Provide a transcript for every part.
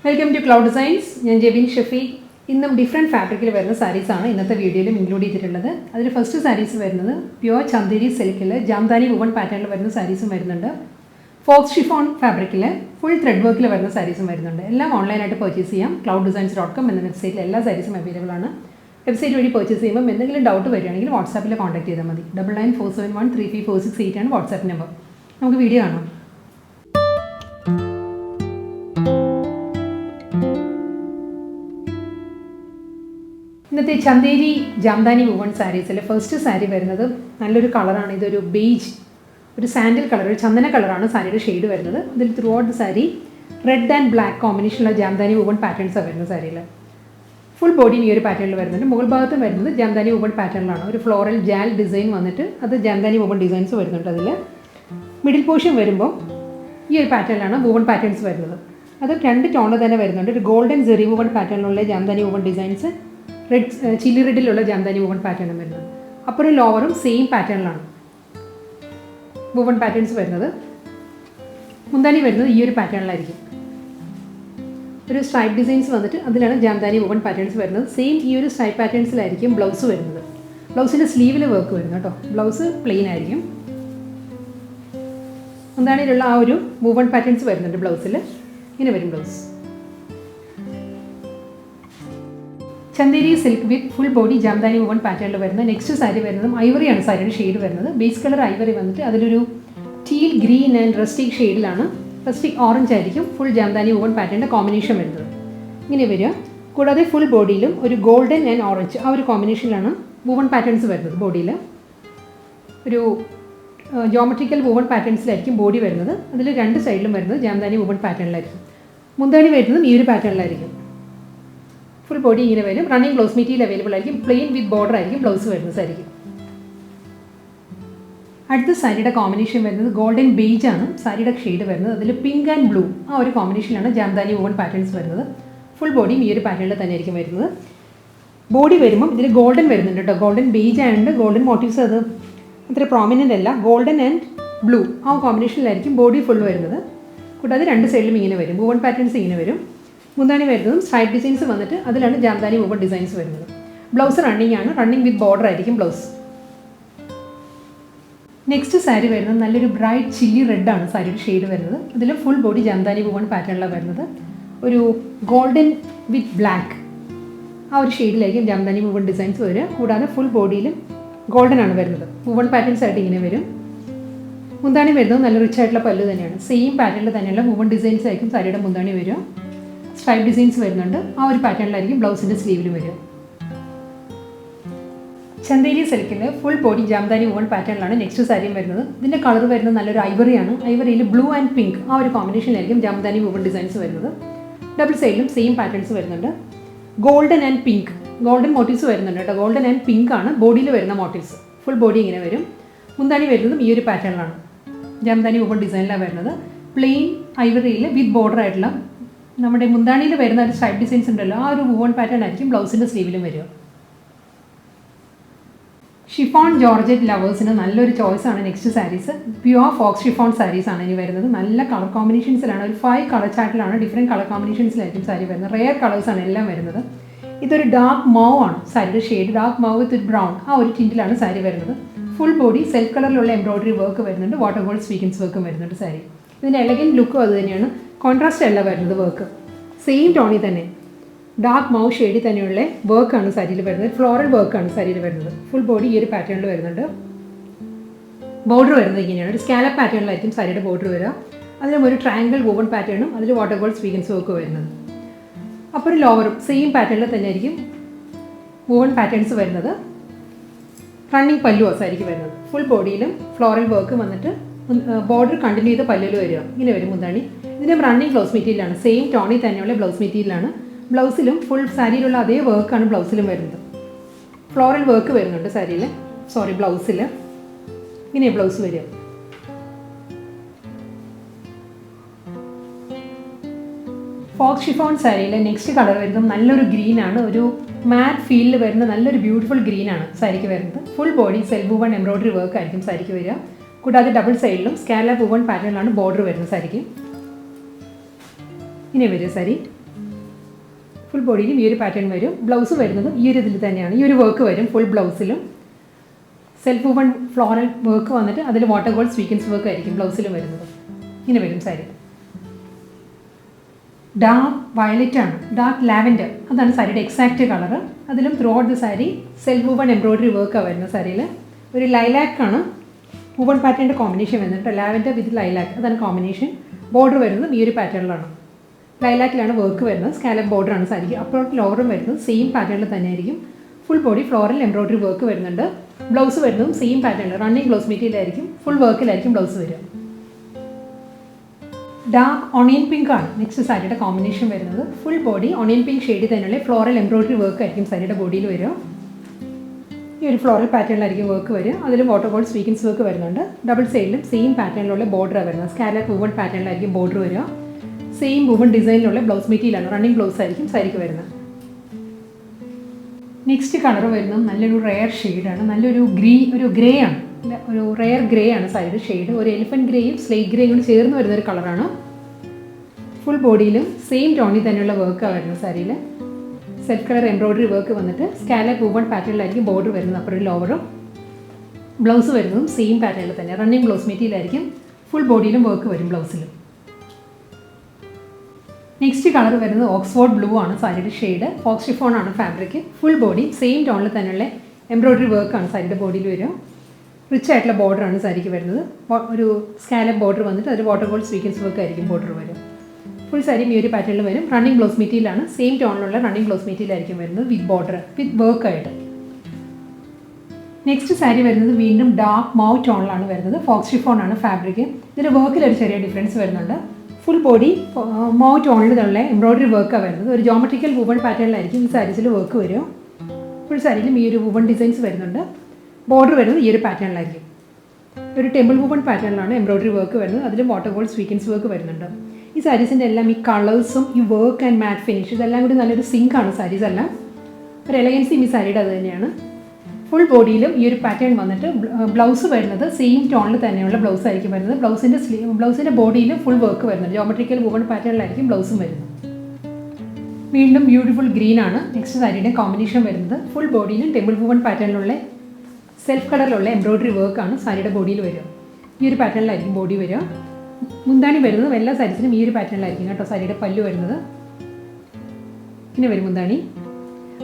Welcome to cloud designs. ഞാൻ ജെബിൻ ഷെഫി. ഇന്നും different ഫാബ്രിക്കിൽ വരുന്ന സാരീസാണ് ഇന്നത്തെ വീഡിയോയിലും ഇൻക്ലൂഡ് ചെയ്തിട്ടുള്ളത്. അതിൽ ഫസ്റ്റ് സാരീസ് വരുന്നത് പ്യുവർ ചന്ദേരി സിൽക്കിൽ ജാംദാനി വുവൺ പാറ്റേണിൽ വരുന്ന സാരീസും വരുന്നുണ്ട്. ഫോക്സ് ഷിഫോൺ ഫാബ്രിക്കിൽ ഫുൾ ത്രെഡ് വർക്കിൽ വരുന്ന സാരീസും വരുന്നുണ്ട്. എല്ലാം ഓൺലൈനായിട്ട് പർച്ചേസ് ചെയ്യാം. clouddesigns.com എന്ന വെബ്സൈറ്റിൽ എല്ലാ സാരീസും അവൈലബിൾ ആണ്. വെബ്സൈറ്റ് വഴി പർച്ചേസ് ചെയ്യുമ്പോൾ എന്തെങ്കിലും ഡൗട്ട് വരികയാണെങ്കിൽ വാട്സാപ്പിൽ കോൺടാക്ട് ചെയ്താൽ മതി. 9947133468 ആണ് വാട്സാപ്പ് നമ്പർ. നമുക്ക് വീഡിയോ കാണാം. ഇന്നത്തെ ചന്ദേരി ജാംദാനി വുവൺ സാരീസിൽ ഫസ്റ്റ് സാരി വരുന്നത് നല്ലൊരു കളറാണ്. ഇതൊരു ബേജ്, ഒരു സാൻഡിൽ കളർ, ഒരു ചന്ദന കളറാണ് സാരിയുടെ ഷെയ്ഡ് വരുന്നത്. ഇതിൽ throughout sari red and black കോമ്പിനേഷനുള്ള ജാംദാനി വുവൺ പാറ്റേൺസാണ് വരുന്നത്. സാരിയിൽ ഫുൾ ബോഡിയും ഈ ഒരു പാറ്റേണിൽ വരുന്നുണ്ട്. മുകൾ ഭാഗത്തും വരുന്നത് ജാംദാനി വുവൺ പാറ്റേണിലാണ്. ഒരു ഫ്ലോറൽ ജാൽ ഡിസൈൻ വന്നിട്ട് അത് ജാംദാനി വുവൺ ഡിസൈൻസ് വരുന്നുണ്ട്. അതിൽ മിഡിൽ പോർഷൻ വരുമ്പോൾ ഈ ഒരു പാറ്റേണിലാണ് വുവൺ പാറ്റേൺസ് വരുന്നത്. അത് രണ്ട് ടോണ് തന്നെ വരുന്നുണ്ട്. ഒരു ഗോൾഡൻ ജെറി വുവൺ പാറ്റേണിലുള്ള Jamdani woven designs, red chilli റെഡിലുള്ള ജാംദാനി വുവൺ പാറ്റേണും വരുന്നത്. അപ്പറും ലോവറും സെയിം പാറ്റേണിലാണ് വുവൺ പാറ്റേൺസ് വരുന്നത്. മുന്താണി വരുന്നത് ഈ ഒരു പാറ്റേണിലായിരിക്കും. ഒരു സ്ട്രൈപ്പ് ഡിസൈൻസ് വന്നിട്ട് അതിലാണ് ജാംദാനി വുവൺ പാറ്റേൺസ് വരുന്നത്. സെയിം ഈ ഒരു സ്ട്രൈപ്പ് പാറ്റേൺസിലായിരിക്കും ബ്ലൗസ് വരുന്നത്. ബ്ലൗസിൻ്റെ സ്ലീവിൽ വർക്ക് വരുന്നത് കേട്ടോ. ബ്ലൗസ് പ്ലെയിൻ ആയിരിക്കും. മുന്താണിയിലുള്ള ആ ഒരു വുവൺ പാറ്റേൺസ് വരുന്നുണ്ട്. ബ്ലൗസിൽ ഇങ്ങനെ വരും blouse. Chanderi silk with full body Jamdani woven പാറ്റേണിൽ വരുന്ന നെക്സ്റ്റ് സാരി വരുന്നതും ഐവറിയാണ് സാരിയുടെ ഷെയ്ഡ് വരുന്നത്. ബേസ് കളർ ഐവറി വന്നിട്ട് അതിലൊരു ടീൽ ഗ്രീൻ ആൻഡ് റസ്റ്റിക് ഷെയ്ഡിലാണ്. റസ്റ്റിക് ഓറഞ്ച് ആയിരിക്കും ഫുൾ ജാംദാനി വുവൺ പാറ്റേണിൻ്റെ കോമ്പിനേഷൻ വരുന്നത്. ഇങ്ങനെ വരിക. കൂടാതെ ഫുൾ ബോഡിയിലും ഒരു ഗോൾഡൻ ആൻഡ് ഓറഞ്ച് ആ ഒരു കോമ്പിനേഷനിലാണ് വുവൺ പാറ്റേൺസ് വരുന്നത്. ബോഡിയിൽ ഒരു ജോമെട്രിക്കൽ വുവൺ പാറ്റേൺസിലായിരിക്കും ബോഡി വരുന്നത്. അതിൽ രണ്ട് സൈഡിലും വരുന്നത് ജാംദാനി വുവൺ പാറ്റേണിലായിരിക്കും. മുന്താണി വരുന്നതും ഈ ഒരു പാറ്റേണിലായിരിക്കും. ഫുൾ ബോഡി ഇങ്ങനെ വരും. റണ്ണിങ് ബ്ലൗസ് മെറ്റീരിയൽ അവൈലബിൾ ആയിരിക്കും. പ്ലെയിൻ വിത്ത് ബോർഡർ ആയിരിക്കും ബ്ലൗസ് വരുന്ന സാരിക്ക്. അടുത്ത സാരിയുടെ കോമ്പിനേഷൻ വരുന്നത് ഗോൾഡൻ ബേജ് ആണ് സാരിയുടെ ഷെയ്ഡ് വരുന്നത്. അതിൽ പിങ്ക് ആൻഡ് ബ്ലൂ ആ ഒരു കോമ്പിനേഷനിലാണ് ജാംദാനി വുവൺ പാറ്റേൺസ് വരുന്നത്. ഫുൾ ബോഡിയും ഈ ഒരു പാറ്റേണിൽ തന്നെ ആയിരിക്കും വരുന്നത്. ബോഡി വരുമ്പം ഇതിൽ ഗോൾഡൻ വരുന്നുണ്ട് കേട്ടോ. Golden beige and golden motifs അത് അത്ര പ്രോമിനൻ്റ് അല്ല. ഗോൾഡൻ ആൻഡ് ബ്ലൂ ആ കോമ്പിനേഷനിലായിരിക്കും ബോഡി ഫുൾ വരുന്നത്. കൂടാതെ രണ്ട് സൈഡിലും ഇങ്ങനെ വരും വുവൺ പാറ്റേൺസ് ഇങ്ങനെ വരും. മുന്താണി വരുന്നതും സ്ട്രൈപ്പ് ഡിസൈൻസ് വന്നിട്ട് അതിലാണ് ജാംദാനി വുവൺ ഡിസൈൻസ് വരുന്നത്. ബ്ലൗസ് റണ്ണിങ് ആണ്. റണ്ണിങ് വിത്ത് ബോർഡർ ആയിരിക്കും ബ്ലൗസ്. നെക്സ്റ്റ് സാരി വരുന്നത് നല്ലൊരു ബ്രൈറ്റ് ചില്ലി റെഡ് ആണ് സാരിയുടെ ഷെയ്ഡ് വരുന്നത്. അതിൽ ഫുൾ ബോഡി ജാംദാനി വുവൺ പാറ്റേണിലാണ് വരുന്നത്. ഒരു ഗോൾഡൻ വിത്ത് ബ്ലാക്ക് ആ ഒരു ഷെയ്ഡിലായിരിക്കും ജാംദാനി വുവൺ ഡിസൈൻസ് വരിക. കൂടാതെ ഫുൾ ബോഡിയിലും ഗോൾഡൻ ആണ് വരുന്നത്. വുവൺ പാറ്റേൺസ് ആയിട്ട് ഇങ്ങനെ വരും. മുന്താണി വരുന്നത് നല്ല റിച്ച് ആയിട്ടുള്ള പല്ല് തന്നെയാണ്. സെയിം പാറ്റേണിൽ തന്നെയുള്ള വുവൺ ഡിസൈൻസ് ആയിരിക്കും സാരിയുടെ മുന്താണി വരിക. സ്ട്രൈപ്പ് ഡിസൈൻസ് വരുന്നുണ്ട്. ആ ഒരു പാറ്റേണിലായിരിക്കും ബ്ലൗസിൻ്റെ സ്ലീവിൽ വരിക. ചന്ദേരി സിൽക്കിൽ ഫുൾ ബോഡി ജാംദാനി വുവൺ പാറ്റേണിലാണ് നെക്സ്റ്റ് സാരിയും വരുന്നത്. ഇതിൻ്റെ കളർ വരുന്നത് നല്ലൊരു ഐവറിയാണ്. ഐവറിയിൽ ബ്ലൂ ആൻഡ് പിങ്ക് ആ ഒരു കോമ്പിനേഷനിലായിരിക്കും ജാംദാനി വുവൺ ഡിസൈൻസ് വരുന്നത്. ഡബിൾ സൈഡിലും സെയിം പാറ്റേൺസ് വരുന്നുണ്ട്. Golden and pink golden motifs വരുന്നുണ്ട് കേട്ടോ. ഗോൾഡൻ ആൻഡ് പിങ്ക് ആണ് ബോഡിയിൽ വരുന്ന മോട്ടീവ്സ്. ഫുൾ ബോഡി ഇങ്ങനെ വരും. മുന്താണി വരുന്നതും ഈ ഒരു പാറ്റേണിലാണ് ജാംദാനി വുവൺ ഡിസൈനിലാണ് വരുന്നത്. പ്ലെയിൻ ഐവറിയിൽ വിത്ത് ബോർഡർ ആയിട്ടുള്ള നമ്മുടെ മുന്താണിയിൽ വരുന്ന ഒരു സ്ട്രൈപ്പ് ഡിസൈൻസ് ഉണ്ടല്ലോ ആ ഒരു വുവൺ പാറ്റേൺ ആയിരിക്കും ബ്ലൗസിൻ്റെ സ്ലീവിലും വരിക. ഷിഫോൺ ജോർജറ്റ് ലവേഴ്സിന് നല്ലൊരു ചോയ്സാണ് next saris. Pure faux chiffon saris ആണ് ഇനി വരുന്നത്. നല്ല കളർ കോമ്പിനേഷൻസിലാണ്. ഒരു 5 കളർ ചാർട്ടിലാണ്. ഡിഫറെൻറ്റ് കളർ കോമ്പിനേഷൻസിലായിരിക്കും സാരി വരുന്നത്. റെയർ കളേഴ്സാണ് എല്ലാം വരുന്നത്. ഇതൊരു ഡാർക്ക് മൗവ് ആണ് സാരിയുടെ ഷെയ്ഡ്. ഡാർക്ക് മൗവ് വിത്ത് ബ്രൗൺ ആ ഒരു ടിൻറ്റിലാണ് സാരി വരുന്നത്. ഫുൾ ബോഡി സെൽഫ് കളറിലുള്ള എംബ്രോയിഡറി വർക്ക് വരുന്നുണ്ട്. വാട്ടർ ഗോൾഡ് സ്വീക്കൻസ് വർക്കും വരുന്നുണ്ട് സാരി. ഇതിൻ്റെ എലഗൻറ്റ് ലുക്കും അത് തന്നെയാണ്. കോൺട്രാസ്റ്റ് അല്ല വരുന്നത്. വർക്ക് സെയിം ടോണിൽ തന്നെ ഡാർക്ക് മൗ ഷെയ്ഡിൽ തന്നെയുള്ള വർക്കാണ് സാരിയിൽ വരുന്നത്. ഫ്ലോറൽ വർക്കാണ് സാരിയിൽ വരുന്നത്. ഫുൾ ബോഡി ഈ ഒരു പാറ്റേണിൽ വരുന്നുണ്ട്. ബോർഡർ വരുന്നത് ഇങ്ങനെയാണ്. ഒരു സ്കാലപ്പ് പാറ്റേണിലായിരിക്കും സാരിയുടെ ബോർഡർ വരിക. അതിലും ഒരു ട്രയാങ്കിൾ വുവൺ പാറ്റേണും അതിൽ വാട്ടർ ഗോൾഡ് സ്വീക്കൻസ് വർക്ക് വരുന്നത്. അപ്പോൾ ഒരു ലോവറും സെയിം പാറ്റേണിൽ തന്നെ ആയിരിക്കും വുവൺ പാറ്റേൺസ് വരുന്നത്. റണ്ണിങ് പല്ലുവോ സാരിക്ക് വരുന്നത്. ഫുൾ ബോഡിയിലും ഫ്ലോറൽ വർക്ക് വന്നിട്ട് ബോർഡർ കണ്ടിന്യൂ ചെയ്ത് പല്ലിൽ വരിക. ഇങ്ങനെ വരും മുന്താണി. ഇതിൻ്റെ റണ്ണിങ് ബ്ലൗസ് മെറ്റീരിയലാണ്. സെയിം ടോണിൽ തന്നെയുള്ള ബ്ലൗസ് മെറ്റീരിയലാണ്. ബ്ലൗസിലും ഫുൾ സാരിയിലുള്ള അതേ വർക്കാണ് ബ്ലൗസിലും വരുന്നത്. ഫ്ലോറൽ വർക്ക് വരുന്നുണ്ട് സാരിയിൽ, ബ്ലൗസിൽ. ഇങ്ങനെ ബ്ലൗസ് വരിക. ഫോക്സ് ഷിഫോൺ സാരിയിലെ നെക്സ്റ്റ് കളർ വരുന്നത് നല്ലൊരു ഗ്രീനാണ്. ഒരു മാറ്റ് ഫീലിൽ വരുന്ന നല്ലൊരു ബ്യൂട്ടിഫുൾ ഗ്രീനാണ് സാരിക്ക് വരുന്നത്. Full body self woven embroidery work ആയിരിക്കും സാരിക്ക് വരിക. കൂടാതെ ഡബിൾ സൈഡിലും സ്കാലപ്പ് വുവൺ പാറ്റേണിലാണ് ബോർഡർ വരുന്നത് സാരിക്ക്. ഇങ്ങനെ വരിക സാരി. ഫുൾ ബോഡിയിലും ഈ ഒരു പാറ്റേൺ വരും. ബ്ലൗസ് വരുന്നതും ഈ ഒരു ഇതിൽ തന്നെയാണ്. ഈ ഒരു വർക്ക് വരും ഫുൾ ബ്ലൗസിലും. സെൽഫ് വുവൺ ഫ്ലോറൽ വർക്ക് വന്നിട്ട് അതിൽ വാട്ടർ ഗോൾഡ് സ്വീക്കൻസ് വർക്ക് ആയിരിക്കും ബ്ലൗസിലും വരുന്നത്. ഇങ്ങനെ വരും സാരി. ഡാർക്ക് വയലറ്റ് ആണ്, ഡാർക്ക് ലാവൻഡർ, അതാണ് സാരിയുടെ എക്സാക്റ്റ് കളർ. അതിലും through out the sari self woven embroidery വർക്കാണ് വരുന്നത്. സാരിയിൽ ഒരു ലൈലാക്കാണ് വുവൺ പാറ്റേണിൻ്റെ കോമ്പിനേഷൻ വരുന്നുണ്ട്. ലാവൻഡർ വിത്ത് ലൈലാക്ക്, അതാണ് കോമ്പിനേഷൻ. ബോർഡർ വരുന്നത് ഈ ഒരു പാറ്റേണിലാണ്. ലൈലാക്കിലാണ് വർക്ക് വരുന്നത്. സ്കാലപ്പ് ബോർഡറാണ് സാരിക്ക്. അപ്പോഴോട്ട് ലോവറും വരുന്നത് സെയിം പാറ്റേണിൽ തന്നെ ആയിരിക്കും. Full body floral embroidery work വരുന്നുണ്ട്. ബ്ലൗസ് വരുന്നതും സെയിം പാറ്റേണിൽ റണ്ണിങ് ബ്ലൗസ് മെറ്റീരിയലായിരിക്കും. ഫുൾ വർക്കിലായിരിക്കും ബ്ലൗസ് വരിക. ഡാർക്ക് ഓണിയൻ പിങ്ക് ആണ് നെക്സ്റ്റ് സാരിയുടെ കോമ്പിനേഷൻ വരുന്നത്. ഫുൾ ബോഡി ഓണിയൻ പിങ്ക് ഷെയ്ഡിൽ തന്നെയുള്ള ഫ്ലോറൽ എംബ്രോയിഡറി വർക്ക് ആയിരിക്കും സാരിയുടെ ബോഡിയിൽ വരിക. ഈ ഒരു ഫ്ലോറൽ പാറ്റേണിലായിരിക്കും വർക്ക് വരിക. അതിലും വാട്ടർ ഗോൾഡ് സ്വീക്കൻസ് വർക്ക് വരുന്നുണ്ട്. ഡബിൾ സൈഡിലും സെയിം പാറ്റേണിലുള്ള ബോർഡറാണ് വരുന്നത്. സ്കാലപ്പ് വുവൺ പാറ്റേണിലായിരിക്കും ബോർഡർ വരിക. സെയിം വുവൺ ഡിസൈനിലുള്ള ബ്ലൗസ് മെറ്റീരിയലാണ്, റണ്ണിങ് ബ്ലൗസ് ആയിരിക്കും സാരിക്ക് വരുന്നത്. നെക്സ്റ്റ് കളർ വരുന്നത് നല്ലൊരു റെയർ ഷെയ്ഡാണ്. നല്ലൊരു ഗ്രേ ആണ്, ഒരു റെയർ ഗ്രേ ആണ് സാരിയുടെ ഷെയ്ഡ്. ഒരു എലിഫൻറ്റ് ഗ്രേയും സ്ലേറ്റ് ഗ്രേയും കൂടി ചേർന്ന് വരുന്നൊരു കളറാണ്. ഫുൾ ബോഡിയിലും സെയിം ടോണിൽ തന്നെയുള്ള വർക്കാണ് വരുന്നത് സാരിയിൽ. സെൽഫ് കളർ എംബ്രോയിഡറി വർക്ക് വന്നിട്ട് സ്കാലപ്പ് വുവൺ പാറ്റേണിലായിരിക്കും ബോർഡർ വരുന്നത്. അപ്പുറം ലോവറും ബ്ലൗസ് വരുന്നതും സെയിം പാറ്റേണിൽ തന്നെ റണ്ണിങ് ബ്ലൗസ് മെറ്റീരിയലായിരിക്കും. ഫുൾ ബോഡിയിലും വർക്ക് വരും ബ്ലൗസിലും. നെക്സ്റ്റ് കളർ വരുന്നത് ഓക്സ്ഫോർഡ് ബ്ലൂ ആണ് സാരിയുടെ ഷെയ്ഡ്. ഫോക്സ് ഷിഫോൺ ആണ് ഫാബ്രിക്. ഫുൾ ബോഡി സെയിം ടോണിൽ തന്നെയുള്ള എംബ്രോയിഡറി വർക്കാണ് സാരിയുടെ ബോഡിയിൽ വരിക. റിച്ച് ആയിട്ടുള്ള ബോർഡറാണ് സാരിക്ക് വരുന്നത്. ഒരു സ്കാലപ്പ് ബോർഡർ വന്നിട്ട് അതിൽ വാട്ടർ ഗോൾഡ് സ്വീക്കൻസ് വർക്ക് ആയിരിക്കും ബോർഡർ വരും. ഫുൾ സാരിയും ഈ ഒരു പാറ്റേണിൽ വരും. റണ്ണിങ് ബ്ലൗസ് മെറ്റീരിയലാണ്, സെയിം ടോണിലുള്ള റണ്ണിങ് ബ്ലൗസ് മെറ്റീരിയലായിരിക്കും വരുന്നത് വിത്ത് ബോർഡർ വിത്ത് വർക്കായിട്ട്. നെക്സ്റ്റ് സാരി വരുന്നത് വീണ്ടും ഡാർക്ക് മൗ ടോണിലാണ് വരുന്നത്. ഫോക്സ് ഷിഫോൺ ആണ് ഫാബ്രിക്. ഇതിൻ്റെ വർക്കിലൊരു ചെറിയ ഡിഫറൻസ് വരുന്നുണ്ട്. ഫുൾ ബോഡി മൗ ടോണിലുള്ള എംബ്രോയിഡറി വർക്കാണ് വരുന്നത്. ഒരു ജോമെട്രിക്കൽ വുവൺ പാറ്റേണിലായിരിക്കും ഈ സാരീസിൽ വർക്ക് വരും. ഫുൾ സാരിയിലും ഈ ഒരു വുവൺ ഡിസൈൻസ് വരുന്നുണ്ട്. ബോർഡർ വരുന്നത് ഈ ഒരു പാറ്റേണിലായിരിക്കും. ഒരു ടെമ്പിൾ വുവൺ പാറ്റേണിലാണ് എംബ്രോയിഡറി വർക്ക് വരുന്നത്. അതിലും വാട്ടർ ഗോൾഡ് സ്വീക്കൻസ് വർക്ക് വരുന്നുണ്ട്. ഈ സാരീസിൻ്റെ എല്ലാം ഈ കളേഴ്സും ഈ വർക്ക് ആൻഡ് മാറ്റ് ഫിനിഷ് ഇതെല്ലാം കൂടി നല്ലൊരു സിങ്കാണ് സാരീസ് എല്ലാം. ഒരു എലഗൻസിയും ഈ സാരിയുടെ അത് തന്നെയാണ്. ഫുൾ ബോഡിയിലും ഈ ഒരു പാറ്റേൺ വന്നിട്ട് ബ്ലൗസ് വരുന്നത് സെയിം ടോണിൽ തന്നെയുള്ള ബ്ലൗസ് ആയിരിക്കും വരുന്നത്. ബ്ലൗസിൻ്റെ ബോഡിയിലും ഫുൾ വർക്ക് വരുന്നുണ്ട്. ജോമെട്രിക്കൽ വുവൺ പാറ്റേണിലായിരിക്കും ബ്ലൗസും വരുന്നത്. വീണ്ടും ബ്യൂട്ടിഫുൾ ഗ്രീൻ ആണ് നെക്സ്റ്റ് സാരിയുടെ കോമ്പിനേഷൻ വരുന്നത്. ഫുൾ ബോഡിയിലും ടെമ്പിൾ വുവൺ പാറ്റേണിലുള്ള സെൽഫ് കളറിലുള്ള എംബ്രോയിഡറി വർക്കാണ് സാരിയുടെ ബോഡിയിൽ വരിക. ഈ ഒരു പാറ്റേണിലായിരിക്കും ബോഡി വരിക. മുന്താണി വരുന്നത് എല്ലാ സാരീസിനും ഈ ഒരു പാറ്റേണിലായിരിക്കും കേട്ടോ. സാരിയുടെ പല്ലു വരുന്നത് ഇങ്ങനെ വരും മുന്താണി.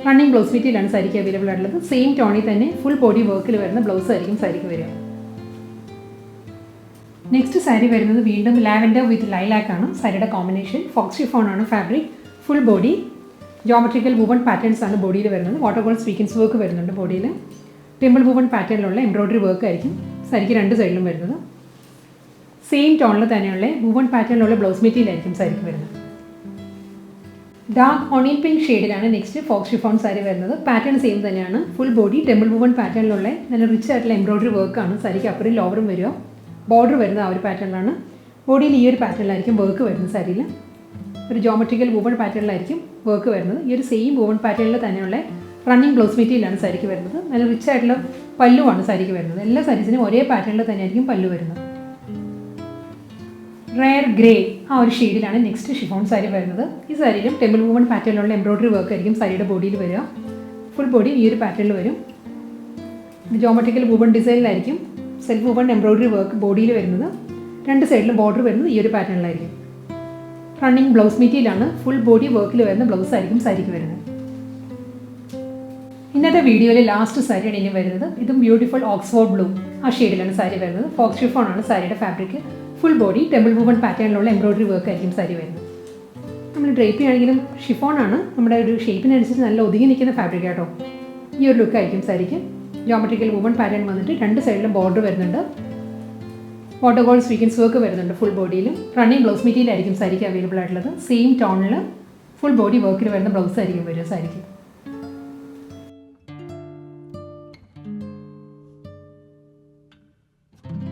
റണ്ണിങ് ബ്ലൗസ് മെറ്റീരിയലാണ് സാരിക്ക് അവൈലബിൾ ആയിട്ടുള്ളത്. സെയിം ടോണിൽ തന്നെ ഫുൾ ബോഡി വർക്കിൽ വരുന്ന ബ്ലൗസ് ആയിരിക്കും സാരിക്ക് വരിക. നെക്സ്റ്റ് സാരി വരുന്നത് വീണ്ടും ലാവൻഡർ വിത്ത് ലൈലാക്ക് ആണ് സാരിയുടെ കോമ്പിനേഷൻ. ഫോക്സ് ഷിഫോൺ ആണ് fabric. Full body geometrical woven patterns ആണ് ബോഡിയിൽ വരുന്നത്. വാട്ടർ ഗോൾഡ് സ്വീക്കൻസ് വർക്ക് വരുന്നുണ്ട് ബോഡിയിൽ. ടെമ്പിൾ വുവൺ പാറ്റേണിലുള്ള എംബ്രോയിഡറി വർക്ക് ആയിരിക്കും സാരിക്ക് രണ്ട് സൈഡിലും വരുന്നത്. സെയിം ടോണിൽ തന്നെയുള്ള വുവൺ പാറ്റേണിലുള്ള ബ്ലൗസ് മെറ്റീരിയൽ ആയിരിക്കും സാരിക്ക് വരുന്നത്. ഡാർക്ക് ഓണിയൻ പിങ്ക് ഷെയ്ഡിലാണ് നെക്സ്റ്റ് ഫോക്സ് ഷിഫോൺ സാരി വരുന്നത്. പാറ്റേൺ സെയിം തന്നെയാണ്. ഫുൾ ബോഡി ടെമ്പിൾ വുവൺ പാറ്റേണിലുള്ള നല്ല റിച്ച് ആയിട്ടുള്ള എംബ്രോയിഡറി വർക്കാണ് സാരിക്ക് അപ്പുറം ലോവറും വരിക. ബോർഡർ വരുന്ന ആ ഒരു പാറ്റേണിലാണ്. ബോഡിയിൽ ഈ ഒരു പാറ്റേണിലായിരിക്കും വർക്ക് വരുന്നത്. സാരിയിൽ ഒരു ജോമെട്രിക്കൽ വുവൺ പാറ്റേണിലായിരിക്കും വർക്ക് വരുന്നത്. ഈ ഒരു സെയിം വുവൺ പാറ്റേണിൽ തന്നെയുള്ള റണ്ണിങ് ബ്ലൗസ് മെറ്റീരിയലാണ് സാരിക്ക് വരുന്നത്. നല്ല റിച്ച് ആയിട്ടുള്ള പല്ലുവാണ് സാരിക്ക് വരുന്നത്. എല്ലാ സാരീസിനും ഒരേ പാറ്റേണിൽ തന്നെയായിരിക്കും പല്ലു വരുന്നത്. റെയർ ഗ്രേ ആ ഒരു ഷെയ്ഡിലാണ് നെക്സ്റ്റ് ഷിഫോൺ സാരി വരുന്നത്. ഈ സാരിയിലും ടെമ്പിൾ വുവൺ പാറ്റേണിലുള്ള എംബ്രോയിഡറി വർക്ക് ആയിരിക്കും സാരിയുടെ ബോഡിയിൽ വരിക. ഫുൾ ബോഡി ഈ ഒരു പാറ്റേണിൽ വരും. ജോമെട്രിക്കൽ വുവൺ ഡിസൈനിലായിരിക്കും സെൽഫ് വുവൺ എംബ്രോയിഡറി വർക്ക് ബോഡിയിൽ വരുന്നത്. രണ്ട് സൈഡിലും ബോർഡർ വരുന്നത് ഈ ഒരു പാറ്റേണിലായിരിക്കും. റണ്ണിങ് ബ്ലൗസ് മെറ്റീരിയലാണ്. ഫുൾ ബോഡി വർക്കിൽ വരുന്ന ബ്ലൗസ് ആയിരിക്കും സാരിക്ക് വരുന്നത്. ഇന്നത്തെ വീഡിയോയിൽ ലാസ്റ്റ് സാരിയാണ് ഇനി വരുന്നത്. ഇതും ബ്യൂട്ടിഫുൾ ഓക്സ്ഫോർഡ് ബ്ലൂ ആ ഷെയ്ഡിലാണ് സാരി വരുന്നത്. ഫോക്സ് ഷിഫോൺ ആണ് സാരിയുടെ fabric. Full body temple woven പാറ്റേണിലുള്ള എംബ്രോയിഡറി വർക്ക് ആയിരിക്കും സാരി വരുന്നത്. നമ്മൾ ഡ്രേപ്പ് ആണെങ്കിലും ഷിഫോണാണ്. നമ്മുടെ ഒരു ഷേപ്പിനനുസരിച്ച് നല്ല ഒതുങ്ങി നിൽക്കുന്ന ഫാബ്രിക് ആട്ടോ. ഈ ഒരു ലുക്ക് ആയിരിക്കും സാരിക്ക്. ജോമെട്രിക്കൽ വുവൺ പാറ്റേൺ വന്നിട്ട് രണ്ട് സൈഡിലും ബോർഡർ വരുന്നുണ്ട്. വാട്ടർ ഗോൾഡ് സ്വീക്കൻസ് വർക്ക് വരുന്നുണ്ട് ഫുൾ ബോഡിയിലും. റണ്ണിങ് ബ്ലൗസ് മെറ്റീരിയൽ ആയിരിക്കും സാരിക്ക് അവൈലബിൾ ആയിട്ടുള്ളത്. സെയിം ടോണിൽ ഫുൾ ബോഡി വർക്കിൽ വരുന്ന ബ്ലൗസ് ആയിരിക്കും വരിക സാരിക്ക്.